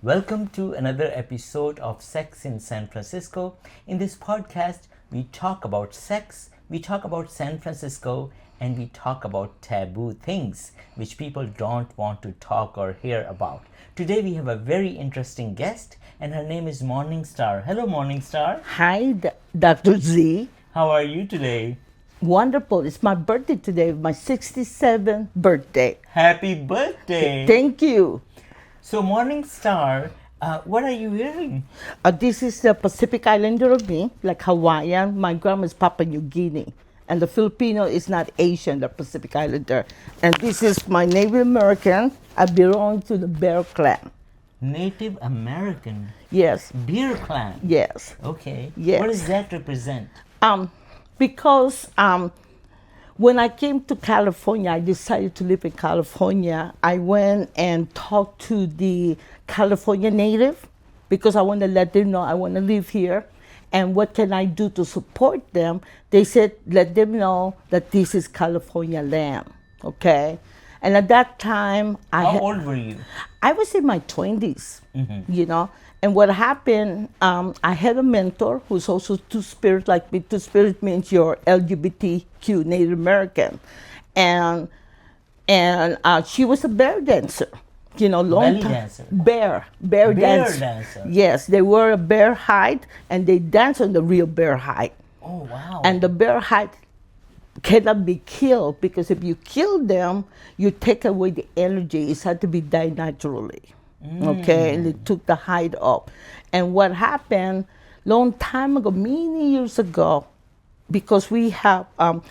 Welcome to another episode of Sex in San Francisco. In this podcast, we talk about sex, we talk about San Francisco, and we talk about taboo things which people don't want to talk or hear about. Today, we have a very interesting guest, and her name is Morningstar. Hello, Morningstar. Hi, Dr. Z. How are you today? Wonderful. It's my birthday today, my 67th birthday. Happy birthday! Thank you. So, Morningstar, what are you wearing? This is the Pacific Islander of me, like Hawaiian. My grandma is Papua New Guinea. And the Filipino is not Asian, the Pacific Islander. And this is my Native American. I belong to the Bear Clan. Native American. Yes. Beer clan. Yes. Okay. Yes. What does that represent? Because when I came to California, I decided to live in California. I went and talked to the California native because I want to let them know I want to live here. And what can I do to support them? They said, let them know that this is California land, okay? And at that time, How old were you? I was in my 20s, you know. And what happened, I had a mentor who's also Two-Spirit like me. Two-Spirit means you're LGBTQ Native American. And she was a bear dancer, you know, long Belly time. dancer? Bear Bear dancer. dancer. Yes, they wear a bear hide and they dance on the real bear hide. Oh, wow. And the bear hide cannot be killed because if you kill them, you take away the energy. It had to be died naturally. Okay, and they took the hide off. And what happened long time ago, many years ago, because we have,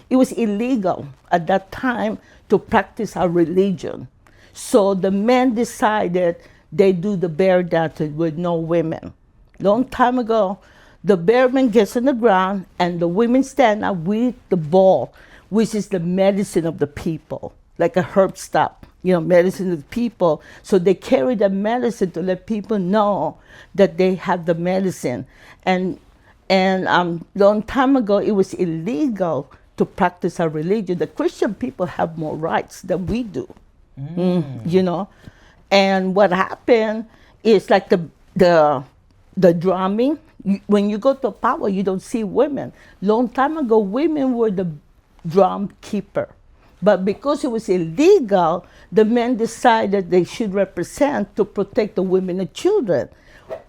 it was illegal at that time to practice our religion. So the men decided they do the bear dance with no women. Long time ago, the bear man gets on the ground and the women stand up with the ball, which is the medicine of the people, like a herb stop, you know, medicine of the people. So they carry the medicine to let people know that they have the medicine. And long time ago, it was illegal to practice our religion. The Christian people have more rights than we do, you know. And what happened is like the drumming. When you go to power, you don't see women. Long time ago, women were the drum keeper. But because it was illegal, the men decided they should represent to protect the women and children.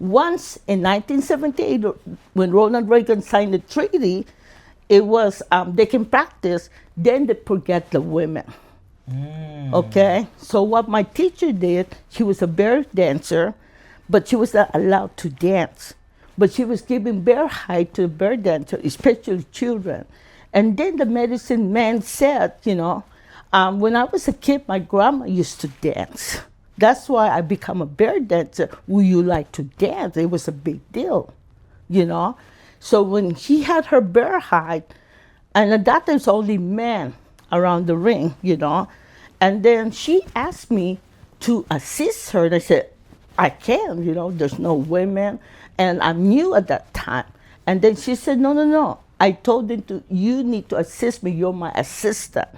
Once in 1978, when Ronald Reagan signed the treaty, it was they can practice, then they forget the women. Okay? So what my teacher did, she was a bear dancer, but she was not allowed to dance. But she was giving bear hide to the bear dancer, especially children. And then the medicine man said, you know, when I was a kid, my grandma used to dance. That's why I become a bear dancer. Would you like to dance? It was a big deal, you know. So when she had her bear hide, and at that time, it's only men around the ring, you know. And then she asked me to assist her. And I said, I can, you know, there's no women. And I'm new at that time. And then she said, no. I told them you need to assist me. You're my assistant.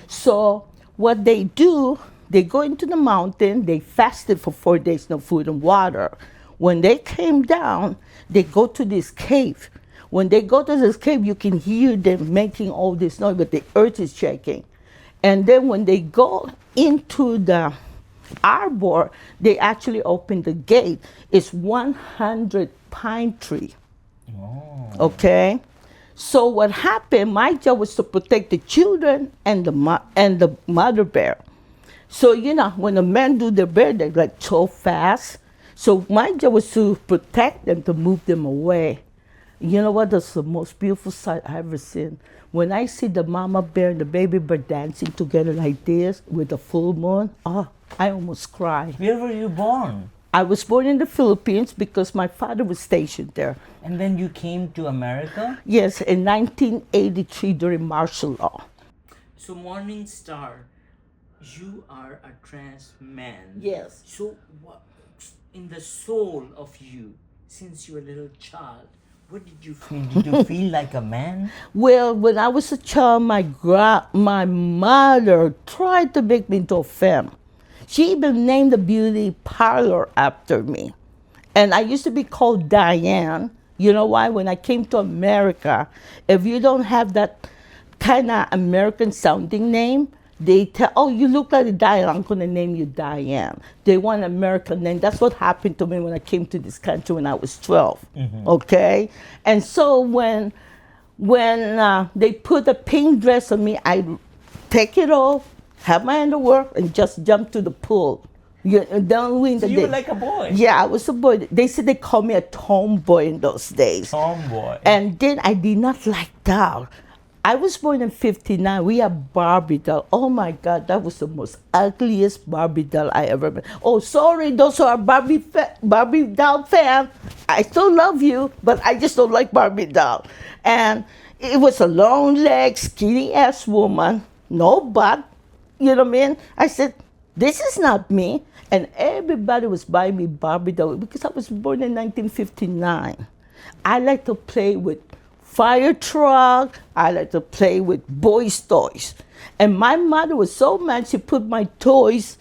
So what they do, they go into the mountain. They fasted for 4 days, no food and water. When they came down, they go to this cave. When they go to this cave, you can hear them making all this noise, but the earth is shaking. And then when they go into the arbor, they actually open the gate. It's 100 pine tree. Oh. Okay? So what happened, my job was to protect the children and the mother bear. So, you know, when the men do their bear, they're like so fast. So my job was to protect them, to move them away. You know what? That's the most beautiful sight I've ever seen. When I see the mama bear and the baby bear dancing together like this with the full moon, I almost cry. Where were you born? I was born in the Philippines because my father was stationed there. And then you came to America? Yes, in 1983 during martial law. So, Morningstar, you are a trans man. Yes. So, what, in the soul of you, since you were a little child, what did you feel? Did you feel like a man? Well, when I was a child, my mother tried to make me into a femme. She even named the beauty parlor after me. And I used to be called Diane. You know why? When I came to America, if you don't have that kind of American sounding name, they tell, oh, you look like Diane, I'm going to name you Diane. They want an American name. That's what happened to me when I came to this country when I was 12. Okay? And so when they put a pink dress on me, I take it off, have my underwear, and just jump to the pool. Don't win the So you day. were like a boy. Yeah, I was a boy. They said they called me a tomboy in those days. Tomboy. And then I did not like doll. I was born in 59. We have Barbie doll. Oh my God, that was the most ugliest Barbie doll I ever met. Oh, sorry, those who are Barbie doll fan. I still love you, but I just don't like Barbie doll. And it was a long leg, skinny ass woman, no butt. You know what I mean? I said, this is not me. And everybody was buying me Barbie doll because I was born in 1959. I like to play with fire truck. I like to play with boys' toys. And my mother was so mad she put my toys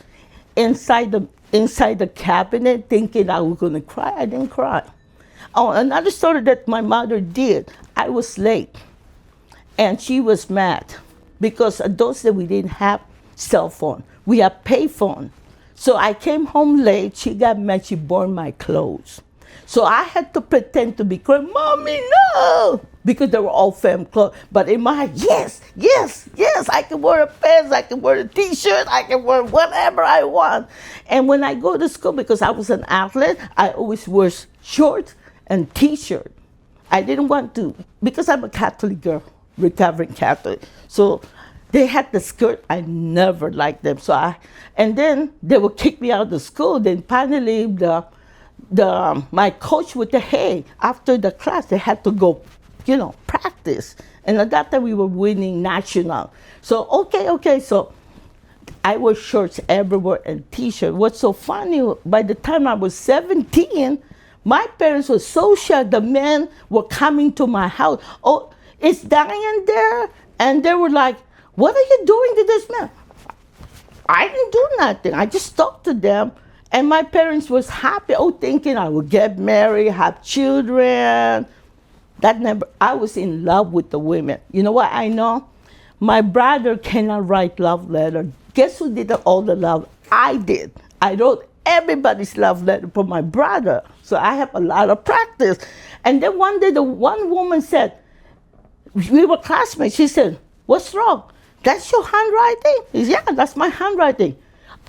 inside the cabinet thinking I was gonna cry. I didn't cry. Oh, another story that my mother did, I was late and she was mad because those days we didn't have cell phone. We had pay phone. So I came home late. She got mad. She burned my clothes. So I had to pretend to be crying, Mommy, no! Because they were all femme clothes. But in my head, yes, yes, yes, I can wear a pants, I can wear a t-shirt, I can wear whatever I want. And when I go to school, because I was an athlete, I always wear shorts and t-shirt. I didn't want to, because I'm a Catholic girl, recovering Catholic. So they had the skirt. I never liked them. And then they would kick me out of the school. Then finally, my coach would say, hey, after the class, they had to go, practice. And at that time, we were winning national. So, okay. So I wore shorts everywhere and t-shirt. What's so funny, by the time I was 17, my parents were so shocked. The men were coming to my house. Oh, is Diane there? And they were like, what are you doing to this man? I didn't do nothing. I just talked to them. And my parents was happy, thinking I would get married, have children. I was in love with the women. You know what I know? My brother cannot write love letter. Guess who did all the love? I did. I wrote everybody's love letter for my brother. So I have a lot of practice. And then one day, the one woman said, we were classmates. She said, what's wrong? That's your handwriting? He said, yeah, that's my handwriting.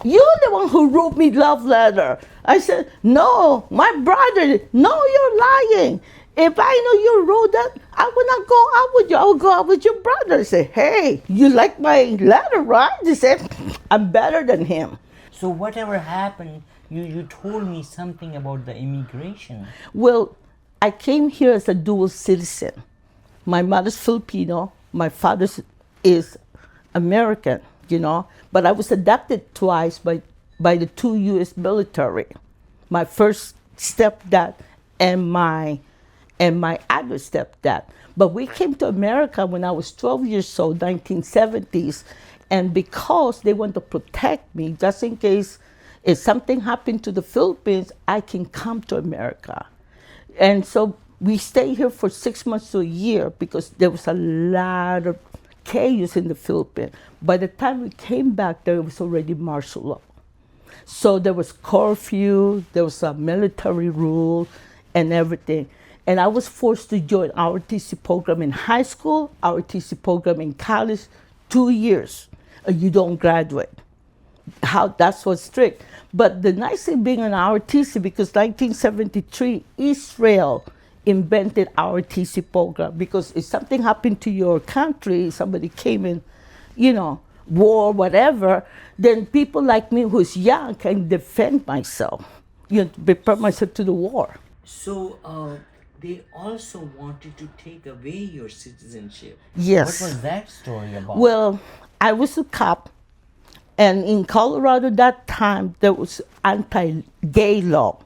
You're the one who wrote me love letter. I said, no, my brother. No, you're lying. If I know you wrote that, I would not go out with you. I would go out with your brother. I said, hey, you like my letter, right? He said, I'm better than him. So whatever happened, you told me something about the immigration. Well, I came here as a dual citizen. My mother's Filipino. My father is American, but I was adopted twice by the 2 U.S. military. My first stepdad and my other stepdad. But we came to America when I was 12 years old, 1970s, and because they want to protect me, just in case if something happened to the Philippines, I can come to America. And so we stayed here for 6 months to a year because there was a lot of chaos in the Philippines. By the time we came back, there was already martial law. So there was curfew, there was a military rule and everything. And I was forced to join our TC program in high school, our TC program in college, 2 years. You don't graduate. That's what's strict. But the nice thing being an our TC, because 1973, Israel invented our TC program, because if something happened to your country, somebody came in, war, whatever, then people like me who's young can defend myself, prepare myself to the war. So they also wanted to take away your citizenship. Yes. What was that story about? Well, I was a cop, and in Colorado that time there was anti-gay law.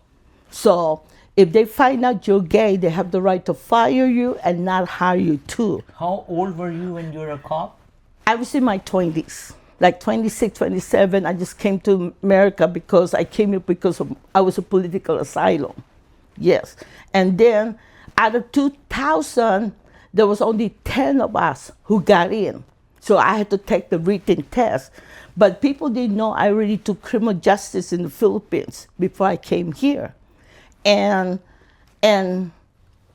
So if they find out you're gay, they have the right to fire you and not hire you too. How old were you when you were a cop? I was in my 20s. like 26, 27, I just came to America because I came here because I was a political asylum. Yes. And then out of 2,000, there was only 10 of us who got in. So I had to take the written test. But people didn't know I already took criminal justice in the Philippines before I came here. And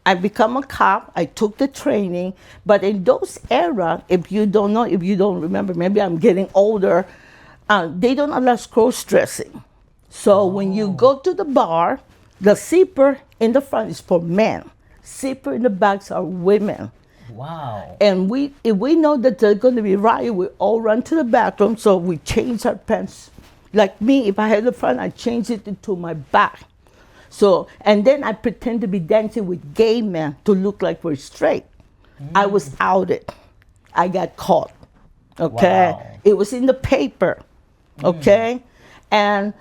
I become a cop. I took the training, but in those era, if you don't know, if you don't remember, maybe I'm getting older. They don't allow cross dressing. So when you go to the bar, the zipper in the front is for men. Zipper in the backs are women. Wow. And if we know that there's going to be riot, we all run to the bathroom. So we change our pants. Like me, if I had the front, I change it into my back. So, and then I pretend to be dancing with gay men to look like we're straight. I was outed. I got caught. Okay? Wow. It was in the paper. Okay? And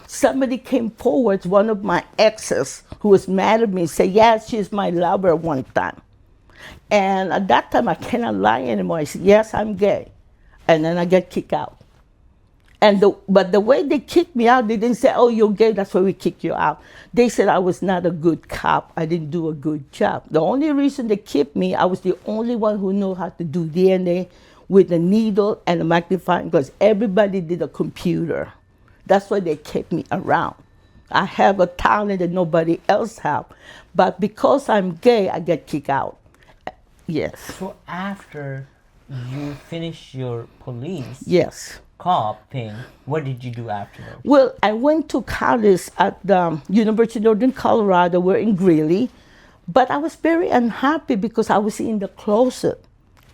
somebody came forward, one of my exes who was mad at me, said, yeah, she's my lover one time. And at that time, I cannot lie anymore. I said, yes, I'm gay. And then I got kicked out. But the way they kicked me out, they didn't say, oh, you're gay, that's why we kicked you out. They said I was not a good cop. I didn't do a good job. The only reason they kept me, I was the only one who knew how to do DNA with a needle and a magnifying glass. Everybody did a computer. That's why they kept me around. I have a talent that nobody else have. But because I'm gay, I get kicked out. Yes. So after you finish your police Yes. cop thing, what did you do afterwards? Well, I went to college at the University of Northern Colorado. We're in Greeley. But I was very unhappy because I was in the closet.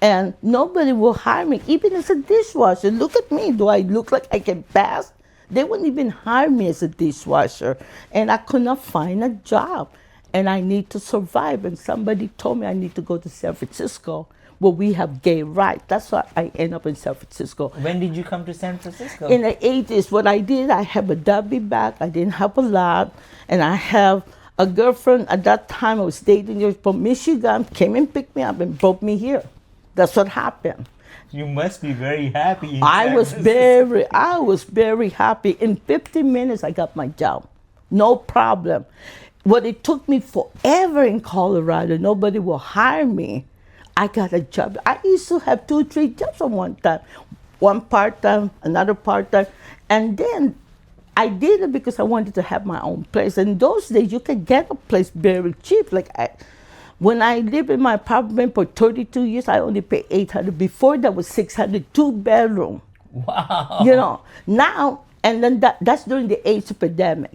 And nobody will hire me, even as a dishwasher. Look at me. Do I look like I can pass? They wouldn't even hire me as a dishwasher. And I could not find a job. And I need to survive. And somebody told me I need to go to San Francisco where we have gay rights. That's why I end up in San Francisco. When did you come to San Francisco? In the 80s, what I did, I have a dubby bag. I didn't have a lot. And I have a girlfriend at that time. I was dating her from Michigan, came and picked me up and brought me here. That's what happened. You must be very happy. I was very happy. In 15 minutes, I got my job. No problem. But it took me forever in Colorado. Nobody will hire me. I got a job. I used to have 2, 3 jobs at one time. One part-time, another part-time. And then I did it because I wanted to have my own place. In those days, you could get a place very cheap. When I lived in my apartment for 32 years, I only paid $800. Before that was $600, 2-bedroom. Wow. Now, and then that's during the AIDS epidemic.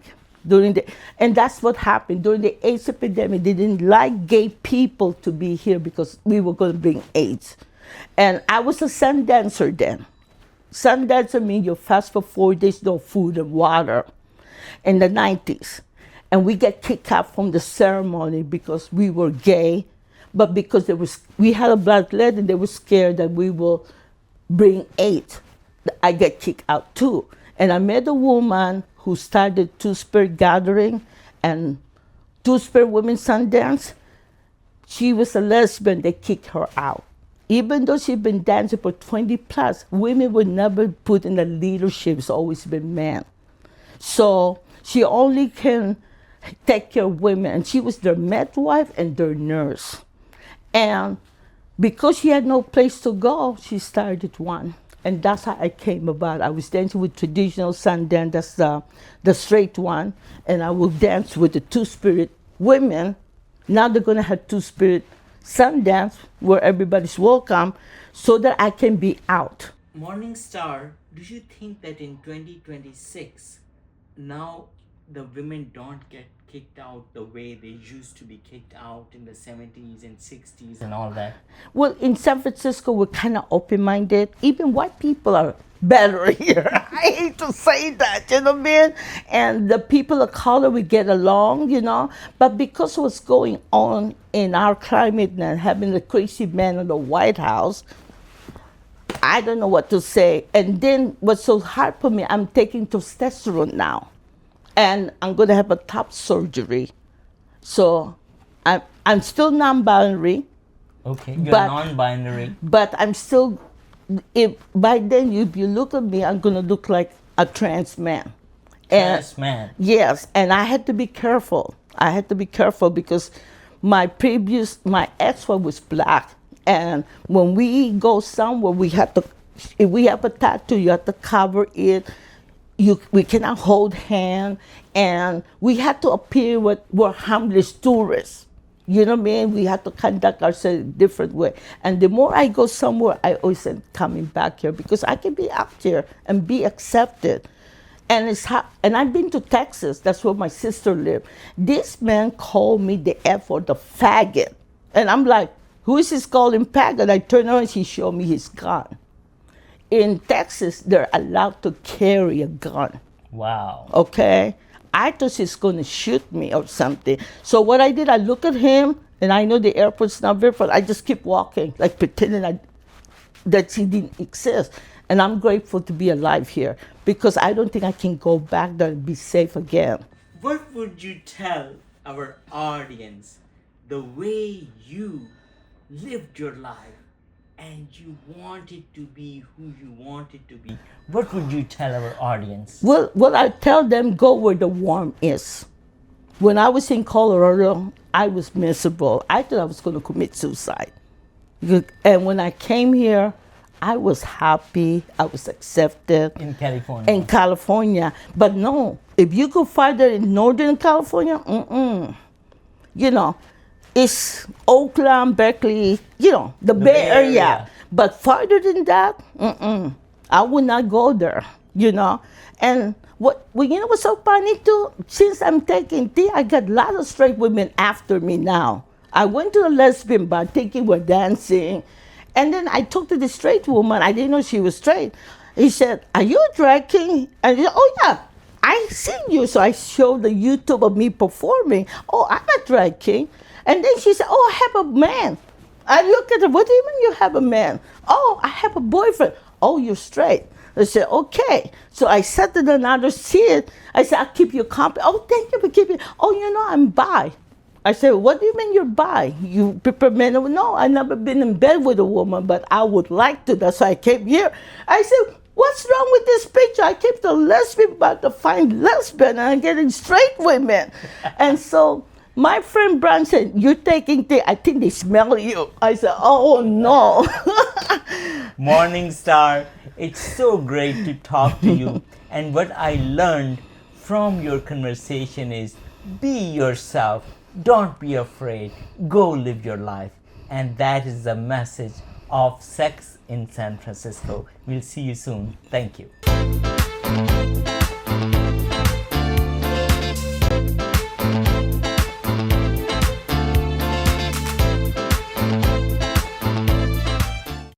And that's what happened. During the AIDS epidemic, they didn't like gay people to be here because we were going to bring AIDS. And I was a sun dancer then. Sun dancer means you fast for 4 days, no food and water in the 90s. And we get kicked out from the ceremony because we were gay, but because we had a black lady, they were scared that we will bring AIDS. I get kicked out too. And I met a woman who started Two-Spirit Gathering and Two-Spirit Women Sundance. She was a lesbian, they kicked her out. Even though she'd been dancing for 20 plus, women were never put in the leadership, it's always been men. So she only can take care of women, and she was their midwife and their nurse. And because she had no place to go, she started one. And that's how I came about. I was dancing with traditional Sundance, that's the straight one, and I will dance with the Two-Spirit women. Now they're gonna have Two-Spirit Sundance where everybody's welcome so that I can be out. Morning Star, do you think that in 2026, now the women don't get kicked out the way they used to be kicked out in the 70s and 60s and all that? Well, in San Francisco, we're kind of open-minded. Even white people are better here. I hate to say that, you know what I mean? And the people of color, we get along, But because of what's going on in our climate and having the crazy man in the White House, I don't know what to say. And then what's so hard for me, I'm taking testosterone now. And I'm going to have a top surgery. So I'm still non-binary. Okay, you're non-binary. But I'm still if by then if you look at me, I'm gonna look like a trans man. Trans man. Yes, and I had to be careful. I had to be careful because my ex-wife was black, and when we go somewhere, we have to. If we have a tattoo, you have to cover it. We cannot hold hand, and we had to appear with we're harmless tourists. You know what I mean? We have to conduct ourselves a different way. And the more I go somewhere, I always end coming back here because I can be out here and be accepted. And and I've been to Texas. That's where my sister lived. This man called me the F or the faggot, and I'm like, "Who is this calling faggot?" I turn around and he showed me his gun. In Texas, they're allowed to carry a gun. Wow. Okay, I thought he's going to shoot me or something. So what I did, I look at him, and I know the airport's not very far. I just keep walking, like pretending that he didn't exist. And I'm grateful to be alive here because I don't think I can go back there and be safe again. What would you tell our audience the way you lived your life and you wanted to be who you wanted to be? What would you tell our audience? Well, I tell them, go where the warmth is. When I was in Colorado, I was miserable. I thought I was going to commit suicide. And when I came here, I was happy. I was accepted. In California. In California. But no, if you go farther in Northern California, you know, it's Oakland, Berkeley, you know, the Bay Area. But farther than that, I would not go there, you know. And you know what's so funny too? Since I'm taking tea, I got a lot of straight women after me now. I went to a lesbian bar thinking we're dancing. And then I talked to the straight woman. I didn't know she was straight. He said, "Are you a drag king?" And he said, "Oh yeah, I seen you." So I showed the YouTube of me performing. "Oh, I'm a drag king." And then she said, "Oh, I have a man." I looked at her. "What do you mean you have a man?" "Oh, I have a boyfriend." "Oh, you're straight." I said, "Okay." So I sat in another seat. I said, "I'll keep you company." "Oh, thank you for keeping." "Oh, you know, I'm bi." I said, "What do you mean you're bi? You prefer men?" "No, I've never been in bed with a woman, but I would like to. That's why I came here." I said, "What's wrong with this picture? I came to a lesbian bar to find lesbian, and I'm getting straight women." And so my friend Brian said, "You're taking tea. I think they smell you." I said, "Oh, no." Morning Star, it's so great to talk to you. And what I learned from your conversation is be yourself. Don't be afraid. Go live your life. And that is the message of Sex in San Francisco. We'll see you soon. Thank you.